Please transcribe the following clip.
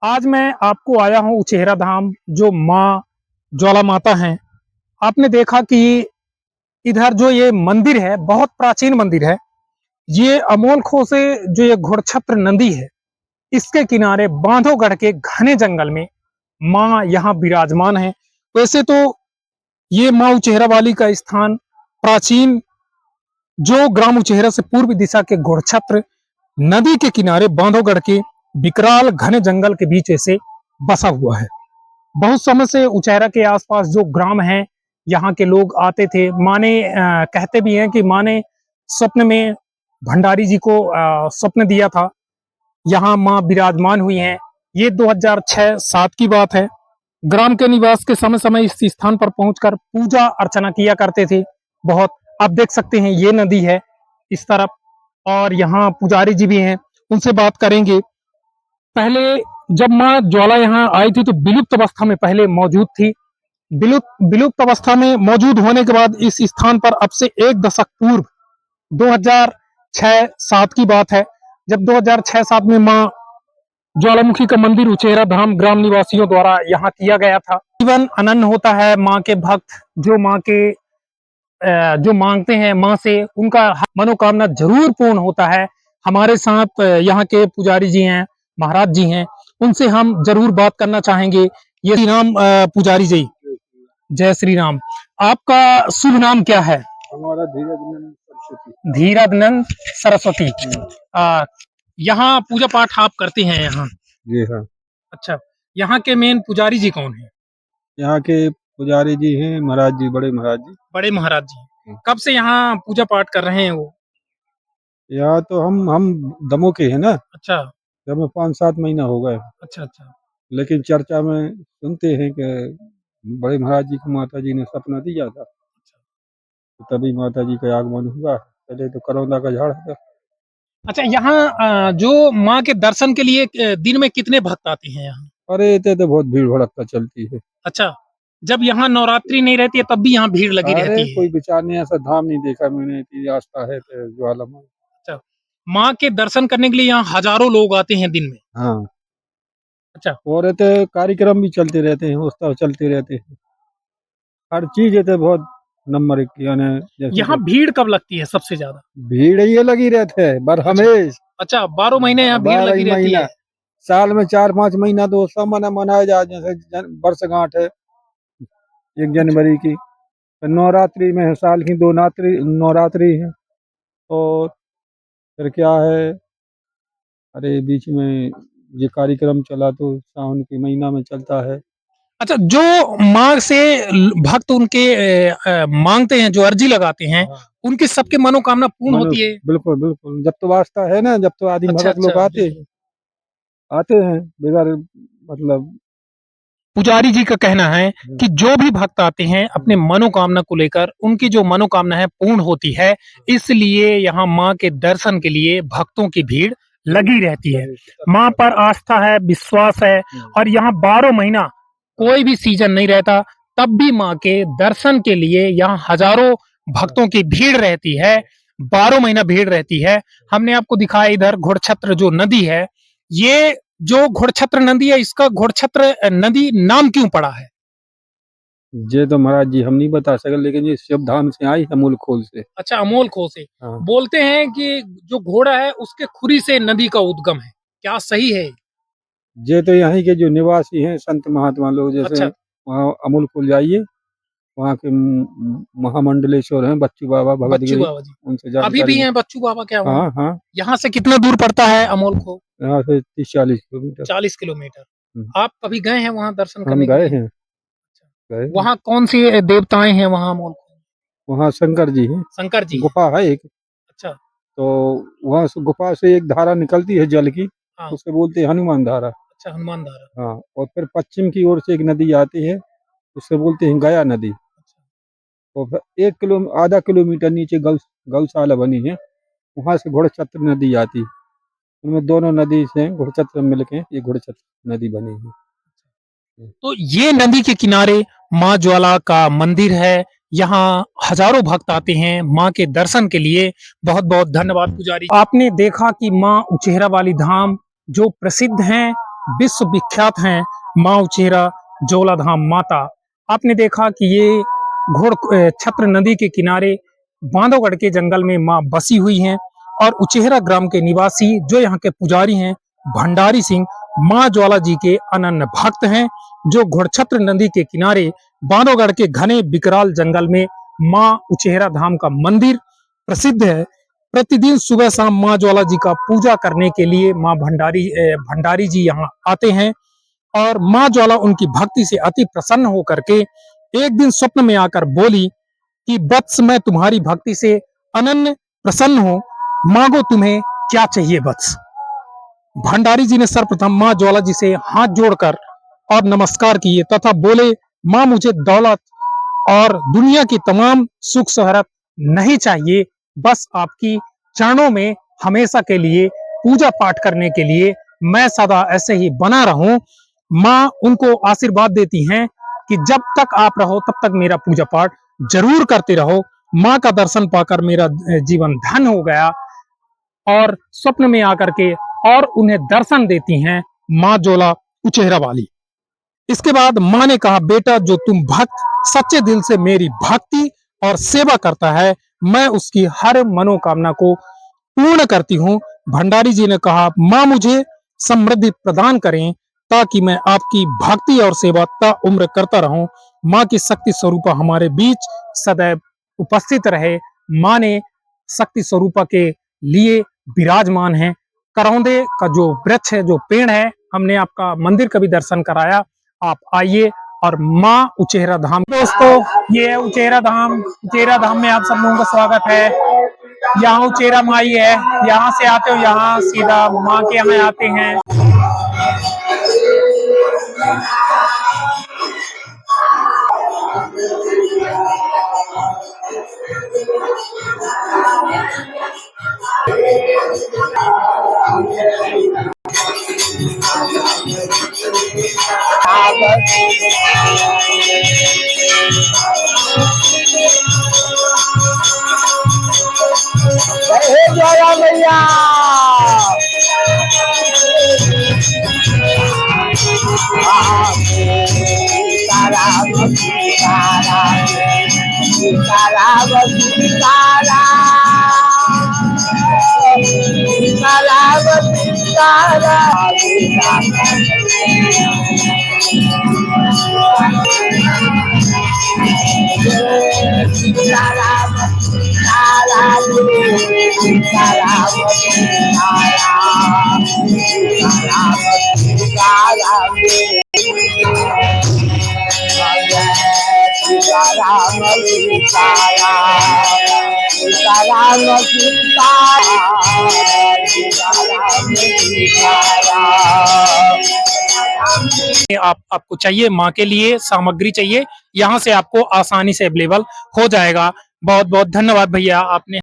आज मैं आपको आया हूँ उचेहरा धाम, जो माँ ज्वाला माता हैं। आपने देखा कि इधर जो ये मंदिर है, बहुत प्राचीन मंदिर है। ये अमोल खो से जो ये घोड़छत्र नदी है, इसके किनारे बांधवगढ़ के घने जंगल में माँ यहाँ विराजमान है। वैसे तो ये माँ उचेहरा वाली का स्थान प्राचीन जो ग्राम उचेहरा से पूर्व दिशा के घोड़छत्र नदी के किनारे बांधवगढ़ के विकराल घने जंगल के बीच ऐसे बसा हुआ है। बहुत समय से उचेहरा के आसपास जो ग्राम हैं, यहाँ के लोग आते थे। माँ ने कहते भी हैं कि माँ ने स्वप्न में भंडारी जी को स्वप्न दिया था। यहाँ माँ विराजमान हुई हैं। ये 2006-07 की बात है। ग्राम के निवास के समय समय इस स्थान पर पहुंचकर पूजा अर्चना किया करते थे। बहुत आप देख सकते हैं, ये नदी है इस तरफ, और यहाँ पुजारी जी भी हैं, उनसे बात करेंगे। पहले जब माँ ज्वाला यहाँ आई थी तो विलुप्त अवस्था में पहले मौजूद थी। विलुप्त अवस्था में मौजूद होने के बाद इस स्थान पर अब से एक दशक पूर्व 2006-07 की बात है, जब 2006-07 में माँ ज्वालामुखी का मंदिर उचेहरा धाम ग्राम निवासियों द्वारा यहाँ किया गया था। जीवन अनन्य होता है। माँ के भक्त जो माँ के जो मांगते हैं माँ से, उनका मनोकामना जरूर पूर्ण होता है। हमारे साथ यहाँ के पुजारी जी हैं, महाराज जी हैं, उनसे हम जरूर बात करना चाहेंगे। ये श्री राम पुजारी जी, जय श्री राम। आपका शुभ नाम क्या है? हमारा धीरजनंद सरस्वती। धीरजनंद सरस्वती। यहाँ पूजा पाठ आप करते हैं यहाँ? जी हाँ। अच्छा, यहाँ के मेन पुजारी जी कौन है? यहाँ के पुजारी जी हैं महाराज जी, बड़े महाराज जी। बड़े महाराज जी। कब से यहाँ पूजा पाठ कर रहे हैं वो? यहाँ तो हम दमों के हैं ना। अच्छा। हमें 5-7 महीना हो गए। अच्छा अच्छा। लेकिन चर्चा में सुनते हैं कि बड़े महाराज जी को माता जी ने सपना दिया था, तो तभी माता जी का आगमन हुआ। पहले तो करौंदा का झाड़ था। अच्छा, यहाँ जो माँ के दर्शन के लिए दिन में कितने भक्त आते हैं यहाँ? अरे इतने तो बहुत भीड़ भड़कता चलती है। अच्छा, जब यहाँ नवरात्रि नहीं रहती है तब भी यहाँ भीड़ लगी रहती है? कोई विचार नहीं, ऐसा धाम नहीं देखा मैंने कि आस्था है तो ज्वाला माँ। अच्छा, माँ के दर्शन करने के लिए यहाँ हजारों लोग आते हैं दिन में? हाँ। अच्छा। और तो कार्यक्रम भी चलते रहते हैं, उत्सव चलते रहते हैं, हर चीज है बहुत नंबर एक। यानी यहाँ भीड़ कब लगती है सबसे ज्यादा? भीड़ ये लगी रहते है बर हमेश। अच्छा, 12 महीने यहाँ भीड़ लगी रहती है? साल में 4-5 महीना तो उत्सव मनाया जाए, जैसे वर्षगांठ है 1 जनवरी की, नवरात्रि में है, साल की 2 नवरात्रि है। और फिर क्या है, अरे बीच में ये कार्यक्रम चला तो सावन के महीना में चलता है। अच्छा, जो माँ से भक्त उनके मांगते हैं, जो अर्जी लगाते हैं, हाँ। उनकी सबके मनोकामना पूर्ण होती है? बिल्कुल बिल्कुल, जब तो वास्ता है ना, जब तो आदि भगत लोग आते हैं बगैर मतलब। पुजारी जी का कहना है कि जो भी भक्त आते हैं अपने मनोकामना को लेकर, उनकी जो मनोकामना है पूर्ण होती है। इसलिए यहाँ माँ के दर्शन के लिए भक्तों की भीड़ लगी रहती है। माँ पर आस्था है, विश्वास है, और यहाँ 12 महीना कोई भी सीजन नहीं रहता, तब भी माँ के दर्शन के लिए यहाँ हजारों भक्तों की भीड़ रहती है। 12 महीना भीड़ रहती है। हमने आपको दिखाया इधर घोड़छत्र जो नदी है, ये जो घोड़छत्र नदी है, इसका घोड़छत्र नदी नाम क्यों पड़ा है? ये तो महाराज जी हम नहीं बता सके, लेकिन ये शिव धाम से आई, अमोल खोल से। अच्छा, अमोल खो से। हाँ। बोलते हैं कि जो घोड़ा है उसके खुरी से नदी का उद्गम है, क्या सही है? ये तो यहाँ के जो निवासी हैं संत महात्मा लोग, जैसे अच्छा। वहाँ अमोल खोल जाइए, वहाँ के महामंडलेश्वर हैं बच्चू बाबा, भगत बच्चू बाबा जी उनसे अभी भी हैं? बच्चू बाबा क्या? हाँ हाँ। यहाँ से कितना दूर पड़ता है अमोल खो? यहाँ से 30-40 किलोमीटर। 40 किलोमीटर। आप कभी गए हैं वहाँ दर्शन करने हम के गए लिए? हैं, गए। वहाँ कौन सी देवताएं हैं वहाँ अमोल खो? वहाँ शंकर जी हैं। शंकर जी गुफा है एक। अच्छा। तो वहाँ से गुफा से एक धारा निकलती है जल की। हाँ। उससे बोलते हैं हनुमान धारा। अच्छा, हनुमान धारा। हाँ। और फिर पश्चिम की ओर से एक नदी आती है, उससे बोलते हैं गया नदी। और फिर 1 आधा किलोमीटर नीचे गौशाला बनी है, वहाँ से घोड़छत्र नदी आती है। उनमें दोनों नदी से घोड़छत्र मिलके ये घोड़छत्र नदी बनी है। तो ये नदी के किनारे माँ ज्वाला का मंदिर है। यहाँ हजारों भक्त आते हैं माँ के दर्शन के लिए। बहुत बहुत धन्यवाद पुजारी। आपने देखा कि माँ उचेहरा वाली धाम जो प्रसिद्ध हैं विश्व विख्यात हैं माँ उचेहरा जोला धाम माता। आपने देखा कि ये छत्र नदी के किनारे बांधवगढ़ के जंगल में माँ बसी हुई हैं और उचेहरा ग्राम के निवासी जो यहाँ के पुजारी हैं भंडारी सिंह माँ ज्वाला जी के अनन्य भक्त हैं, जो घोड़छत्र नदी के किनारे बांधवगढ़ के घने विकराल जंगल में माँ उचेहरा धाम का मंदिर प्रसिद्ध है। प्रतिदिन सुबह शाम माँ ज्वाला जी का पूजा करने के लिए माँ भंडारी जी यहाँ आते हैं और माँ ज्वाला उनकी भक्ति से अति प्रसन्न होकर के एक दिन स्वप्न में आकर बोली कि वत्स मैं तुम्हारी भक्ति से अनन्य प्रसन्न हूं, मांगो तुम्हें क्या चाहिए वत्स। भंडारी जी ने सर्वप्रथम माँ ज्वाला जी से हाथ जोड़कर और नमस्कार किए तथा बोले, माँ मुझे दौलत और दुनिया की तमाम सुख शोहरत नहीं चाहिए, बस आपकी चरणों में हमेशा के लिए पूजा पाठ करने के लिए मैं सदा ऐसे ही बना रहूं। माँ उनको आशीर्वाद देती हैं कि जब तक आप रहो तब तक मेरा पूजा पाठ जरूर करते रहो। माँ का दर्शन पाकर मेरा जीवन धन्य हो गया और स्वप्न में आकर के और उन्हें दर्शन देती हैं माँ ज्वाला उचेहरा वाली। इसके बाद माँ ने कहा, बेटा जो तुम भक्त सच्चे दिल से मेरी भक्ति और सेवा करता है, मैं उसकी हर मनोकामना को पूर्ण करती हूँ। भंडारी जी ने कहा, माँ मुझे समृद्धि प्रदान करें ताकि मैं आपकी भक्ति और सेवा ता उम्र करता रहूं। माँ की शक्ति स्वरूपा हमारे बीच सदैव उपस्थित रहे। माँ ने शक्ति स्वरूपा के लिए विराजमान है। करौंदे का जो वृक्ष है, जो पेड़ है, हमने आपका मंदिर का भी दर्शन कराया। आप आइए और माँ उचेहरा धाम। दोस्तों ये है उचेहरा धाम। उचेहरा धाम में आप सब लोगों का स्वागत है। यहाँ उचेहरा माई है, यहाँ से आते हो यहाँ सीधा माँ के यहाँ आते हैं। ज्वाला मैया आपको चाहिए माँ के लिए सामग्री चाहिए, यहाँ से आपको आसानी से अवेलेबल हो जाएगा। बहुत बहुत धन्यवाद भैया, आपने